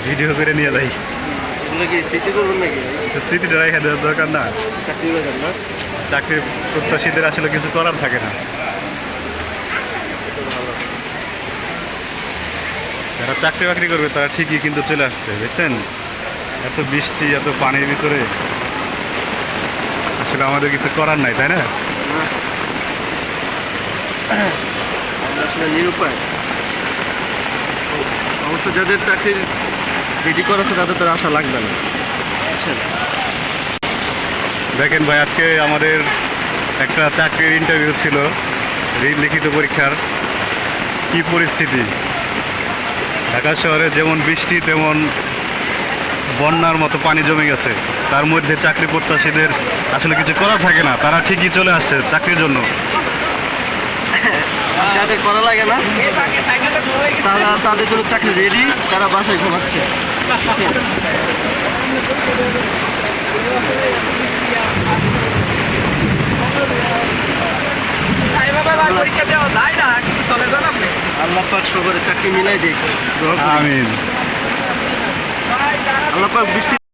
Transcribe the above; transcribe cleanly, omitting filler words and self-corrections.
Video করে নিয়ে যাই। এগুলো কি স্মৃতি করবেন নাকি? স্মৃতিটা রেখে দেওয়ার দরকার না। চাকরি বাজার না, চাকরির প্রত্যাশীদের আসলে কিছু করার থাকে না। ভালো। যারা চাকরি বাকরি করবে তারা ঠিকই কিন্তু চলে আসছে, দেখছেন এত বৃষ্টি এত পানির ভিতরে আসলে আমাদের কিছু করার নাই, তাই না? আমরা আসলে নিরুপায়। অবশ্য যাদের চাকরির রেডি করা আছে তাদের তো আশা লাগবে না, বুঝছেন? দেখেন ভাই, আজকে আমাদের একটা চাকরির ইন্টারভিউ ছিল, লিখিত পরীক্ষার। কি পরিস্থিতি! ঢাকা শহরে যেমন বৃষ্টি তেমন বন্যার মতো পানি জমে গেছে। তার মধ্যে চাকরি প্রত্যাশীদের আসলে কিছু করার থাকে না, তারা ঠিকই চলে আসছে চাকরির জন্য। যাদের করা লাগে না তারা, তাদের জন্য চাকরি রেডি, তারা বাসায় ঘুমাচ্ছে। আল্লাহ পাক সবার চাকরি মিলাই দেখ। আমিন। আল্লাহ পাক বৃষ্টি